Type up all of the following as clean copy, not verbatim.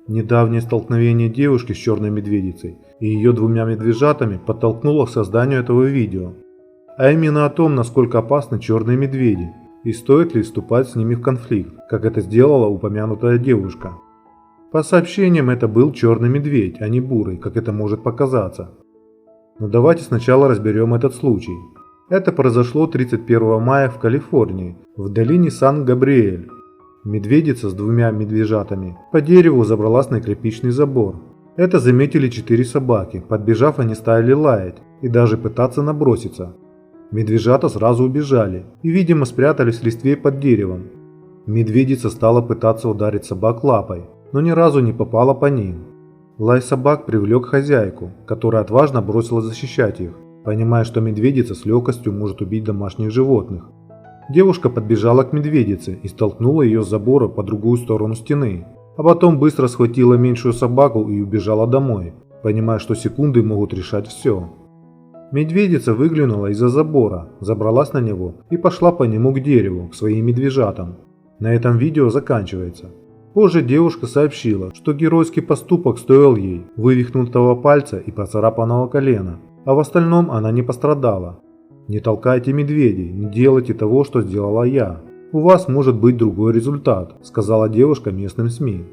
Недавнее столкновение девушки с черной медведицей и ее двумя медвежатами подтолкнуло к созданию этого видео. А именно о том, насколько опасны черные медведи и стоит ли вступать с ними в конфликт, как это сделала упомянутая девушка. По сообщениям, это был черный медведь, а не бурый, как это может показаться. Но давайте сначала разберем этот случай. Это произошло 31 мая в Калифорнии, в долине Сан-Габриэль. Медведица с двумя медвежатами по дереву забралась на кирпичный забор. Это заметили 4 собаки. Подбежав, они стали лаять и даже пытаться наброситься. Медвежата сразу убежали и, видимо, спрятались в листве под деревом. Медведица стала пытаться ударить собак лапой, но ни разу не попала по ним. Лай собак привлек хозяйку, которая отважно бросилась защищать их, понимая, что медведица с легкостью может убить домашних животных. Девушка подбежала к медведице и столкнула ее с забора по другую сторону стены, а потом быстро схватила меньшую собаку и убежала домой, понимая, что секунды могут решать все. Медведица выглянула из-за забора, забралась на него и пошла по нему к дереву, к своим медвежатам. На этом видео заканчивается. Позже девушка сообщила, что геройский поступок стоил ей вывихнутого пальца и поцарапанного колена, а в остальном она не пострадала. Не толкайте медведей, не делайте того, что сделала я. У вас может быть другой результат, сказала девушка местным СМИ.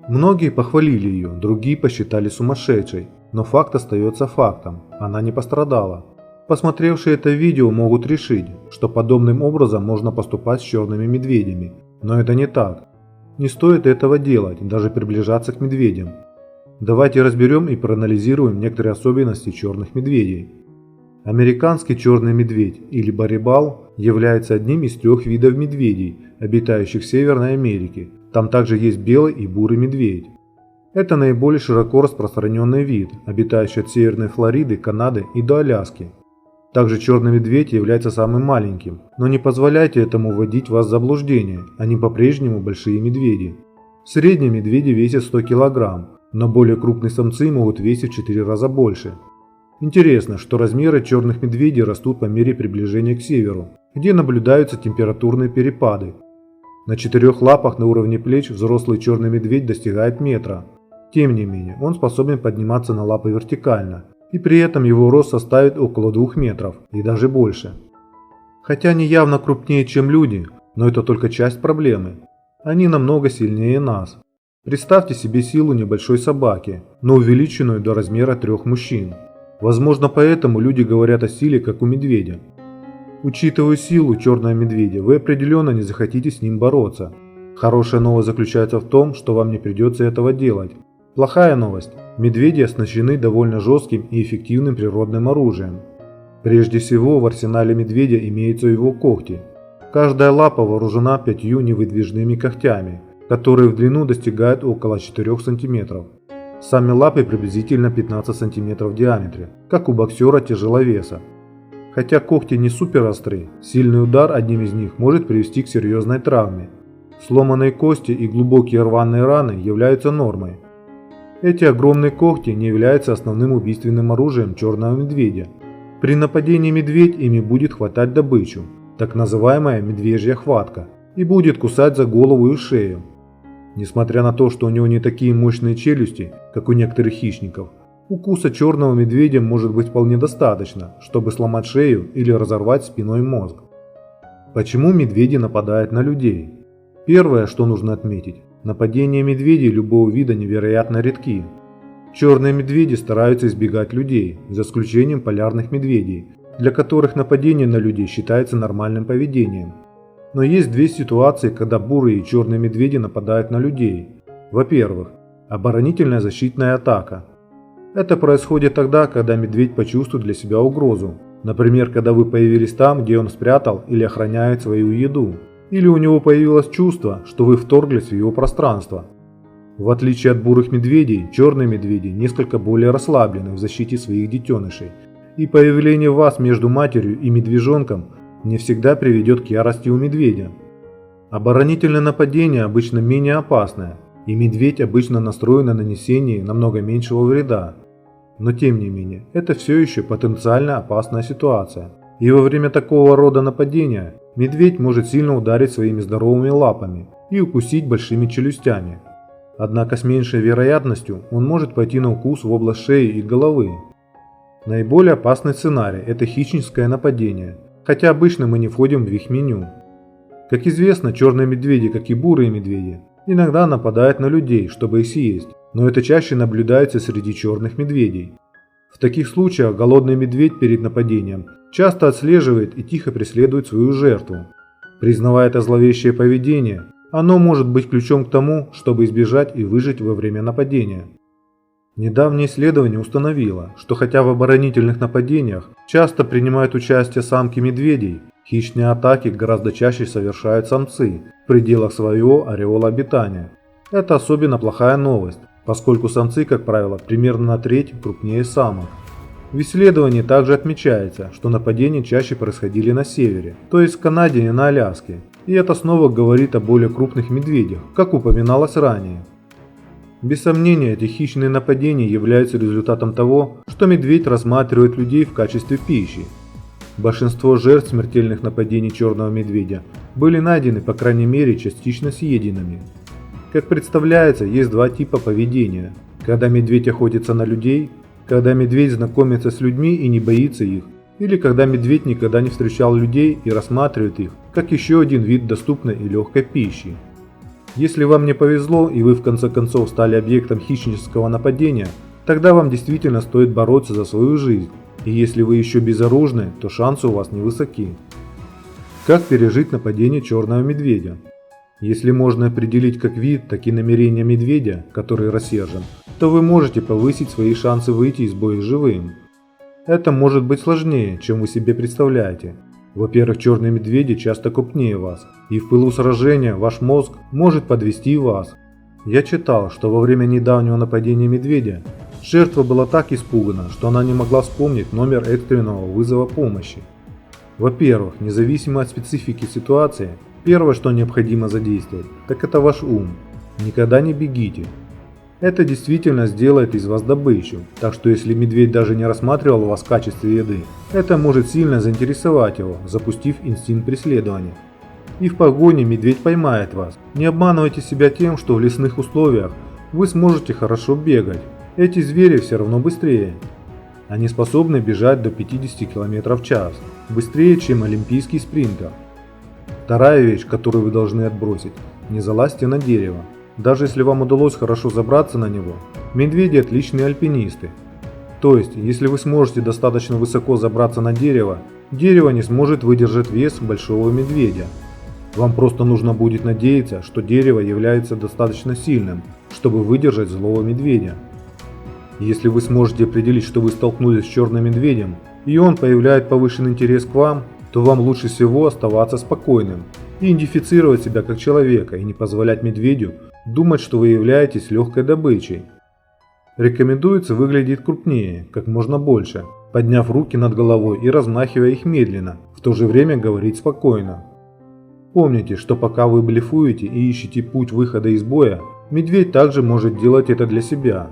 Многие похвалили ее, другие посчитали сумасшедшей, но факт остается фактом, она не пострадала. Посмотревшие это видео могут решить, что подобным образом можно поступать с черными медведями, но это не так. Не стоит этого делать, даже приближаться к медведям. Давайте разберем и проанализируем некоторые особенности черных медведей. Американский черный медведь или барибал является одним из 3 видов медведей, обитающих в Северной Америке. Там также есть белый и бурый медведь. Это наиболее широко распространенный вид, обитающий от Северной Флориды, Канады и до Аляски. Также черный медведь является самым маленьким, но не позволяйте этому вводить вас в заблуждение, они по-прежнему большие медведи. В среднем медведи весят 100 кг, но более крупные самцы могут весить в 4 раза больше. Интересно, что размеры черных медведей растут по мере приближения к северу, где наблюдаются температурные перепады. На 4 лапах на уровне плеч взрослый черный медведь достигает метра. Тем не менее, он способен подниматься на лапы вертикально, и при этом его рост составит около 2 метров и даже больше. Хотя они явно крупнее, чем люди, но это только часть проблемы. Они намного сильнее нас. Представьте себе силу небольшой собаки, но увеличенную до размера 3 мужчин. Возможно, поэтому люди говорят о силе, как у медведя. Учитывая силу черного медведя, вы определенно не захотите с ним бороться. Хорошая новость заключается в том, что вам не придется этого делать. Плохая новость – медведи оснащены довольно жестким и эффективным природным оружием. Прежде всего, в арсенале медведя имеются его когти. Каждая лапа вооружена 5 невыдвижными когтями, которые в длину достигают около 4 см. Сами лапы приблизительно 15 см в диаметре, как у боксера-тяжеловеса. Хотя когти не супер остры, сильный удар одним из них может привести к серьезной травме. Сломанные кости и глубокие рваные раны являются нормой. Эти огромные когти не являются основным убийственным оружием черного медведя. При нападении медведь ими будет хватать добычу, так называемая медвежья хватка, и будет кусать за голову и шею. Несмотря на то, что у него не такие мощные челюсти, как у некоторых хищников, укуса черного медведя может быть вполне достаточно, чтобы сломать шею или разорвать спиной мозг. Почему медведи нападают на людей? Первое, что нужно отметить, нападения медведей любого вида невероятно редки. Черные медведи стараются избегать людей, за исключением полярных медведей, для которых нападение на людей считается нормальным поведением. Но есть 2 ситуации, когда бурые и черные медведи нападают на людей. Во-первых, оборонительная защитная атака. Это происходит тогда, когда медведь почувствует для себя угрозу. Например, когда вы появились там, где он спрятал или охраняет свою еду. Или у него появилось чувство, что вы вторглись в его пространство. В отличие от бурых медведей, черные медведи несколько более расслаблены в защите своих детенышей. И появление вас между матерью и медвежонком не всегда приведет к ярости у медведя. Оборонительное нападение обычно менее опасное, и медведь обычно настроен на нанесение намного меньшего вреда. Но тем не менее, это все еще потенциально опасная ситуация. И во время такого рода нападения медведь может сильно ударить своими здоровыми лапами и укусить большими челюстями. Однако с меньшей вероятностью он может пойти на укус в область шеи и головы. Наиболее опасный сценарий – это хищническое нападение, хотя обычно мы не входим в их меню. Как известно, черные медведи, как и бурые медведи, иногда нападают на людей, чтобы их съесть, но это чаще наблюдается среди черных медведей. В таких случаях голодный медведь перед нападением часто отслеживает и тихо преследует свою жертву. Признавая это зловещее поведение, оно может быть ключом к тому, чтобы избежать и выжить во время нападения. Недавнее исследование установило, что хотя в оборонительных нападениях часто принимают участие самки медведей, хищные атаки гораздо чаще совершают самцы в пределах своего ореола обитания. Это особенно плохая новость, поскольку самцы, как правило, примерно на треть крупнее самок. В исследовании также отмечается, что нападения чаще происходили на севере, то есть в Канаде и на Аляске, и это снова говорит о более крупных медведях, как упоминалось ранее. Без сомнения, эти хищные нападения являются результатом того, что медведь рассматривает людей в качестве пищи. Большинство жертв смертельных нападений черного медведя были найдены, по крайней мере, частично съеденными. Как представляется, есть два типа поведения: когда медведь охотится на людей, когда медведь знакомится с людьми и не боится их, или когда медведь никогда не встречал людей и рассматривает их как еще один вид доступной и легкой пищи. Если вам не повезло и вы в конце концов стали объектом хищнического нападения, тогда вам действительно стоит бороться за свою жизнь, и если вы еще безоружны, то шансы у вас невысоки. Как пережить нападение черного медведя? Если можно определить как вид, так и намерения медведя, который рассержен, то вы можете повысить свои шансы выйти из боя живым. Это может быть сложнее, чем вы себе представляете. Во-первых, черные медведи часто крупнее вас, и в пылу сражения ваш мозг может подвести вас. Я читал, что во время недавнего нападения медведя жертва была так испугана, что она не могла вспомнить номер экстренного вызова помощи. Во-первых, независимо от специфики ситуации, первое, что необходимо задействовать, так это ваш ум. Никогда не бегите. Это действительно сделает из вас добычу, так что если медведь даже не рассматривал вас в качестве еды, это может сильно заинтересовать его, запустив инстинкт преследования. И в погоне медведь поймает вас. Не обманывайте себя тем, что в лесных условиях вы сможете хорошо бегать. Эти звери все равно быстрее. Они способны бежать до 50 км в час, быстрее, чем олимпийский спринтер. Вторая вещь, которую вы должны отбросить – не залазьте на дерево. Даже если вам удалось хорошо забраться на него, медведи отличные альпинисты. То есть, если вы сможете достаточно высоко забраться на дерево, дерево не сможет выдержать вес большого медведя. Вам просто нужно будет надеяться, что дерево является достаточно сильным, чтобы выдержать злого медведя. Если вы сможете определить, что вы столкнулись с черным медведем, и он проявляет повышенный интерес к вам, то вам лучше всего оставаться спокойным и идентифицировать себя как человека и не позволять медведю думать, что вы являетесь легкой добычей. Рекомендуется выглядеть крупнее, как можно больше, подняв руки над головой и размахивая их медленно, в то же время говорить спокойно. Помните, что пока вы блефуете и ищете путь выхода из боя, медведь также может делать это для себя.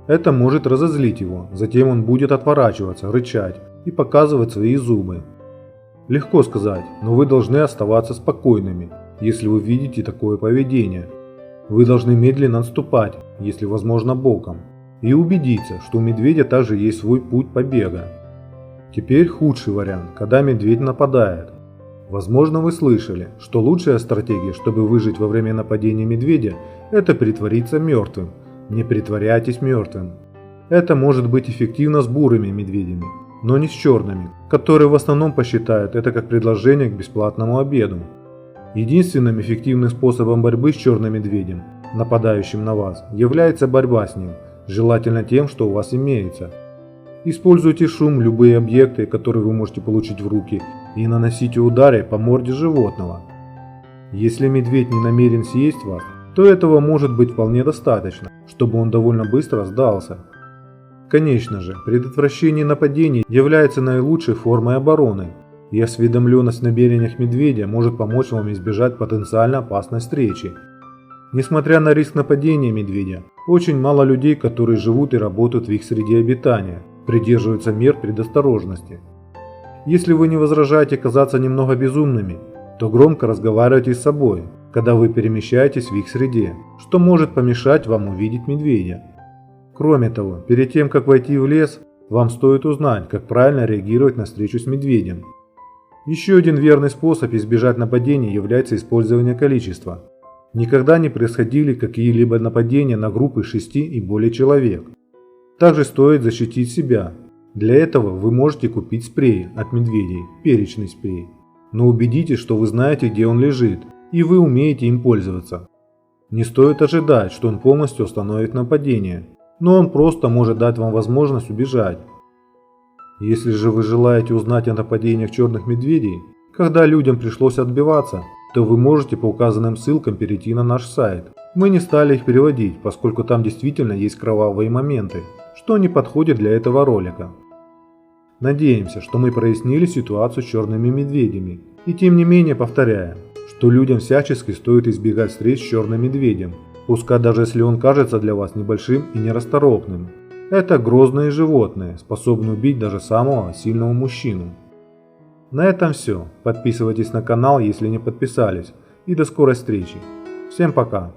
Это может разозлить его, затем он будет отворачиваться, рычать и показывать свои зубы. Легко сказать, но вы должны оставаться спокойными, если вы видите такое поведение. Вы должны медленно отступать, если возможно боком, и убедиться, что у медведя также есть свой путь побега. Теперь худший вариант, когда медведь нападает. Возможно, вы слышали, что лучшая стратегия, чтобы выжить во время нападения медведя, это притвориться мертвым. Не притворяйтесь мертвым. Это может быть эффективно с бурыми медведями, но не с черными, которые в основном посчитают это как предложение к бесплатному обеду. Единственным эффективным способом борьбы с черным медведем, нападающим на вас, является борьба с ним, желательно тем, что у вас имеется. Используйте шум, любые объекты, которые вы можете получить в руки, и наносите удары по морде животного. Если медведь не намерен съесть вас, то этого может быть вполне достаточно, чтобы он довольно быстро сдался. Конечно же, предотвращение нападений является наилучшей формой обороны, и осведомленность в намерениях медведя может помочь вам избежать потенциально опасной встречи. Несмотря на риск нападения медведя, очень мало людей, которые живут и работают в их среде обитания, придерживаются мер предосторожности. Если вы не возражаете казаться немного безумными, то громко разговаривайте с собой. когда вы перемещаетесь в их среде, что может помешать вам увидеть медведя. Кроме того, перед тем, как войти в лес, вам стоит узнать, как правильно реагировать на встречу с медведем. Еще один верный способ избежать нападений является использование количества. Никогда не происходили какие-либо нападения на группы 6 и более человек. Также стоит защитить себя. Для этого вы можете купить спрей от медведей, перечный спрей. Но убедитесь, что вы знаете, где он лежит, и вы умеете им пользоваться. Не стоит ожидать, что он полностью остановит нападение, но он просто может дать вам возможность убежать. Если же вы желаете узнать о нападениях черных медведей, когда людям пришлось отбиваться, то вы можете по указанным ссылкам перейти на наш сайт. Мы не стали их переводить, поскольку там действительно есть кровавые моменты, что не подходит для этого ролика. Надеемся, что мы прояснили ситуацию с черными медведями, и тем не менее повторяем, что людям всячески стоит избегать встреч с черным медведем, пускай даже если он кажется для вас небольшим и нерасторопным. Это грозные животные, способные убить даже самого сильного мужчину. На этом все. Подписывайтесь на канал, если не подписались, и до скорой встречи. Всем пока!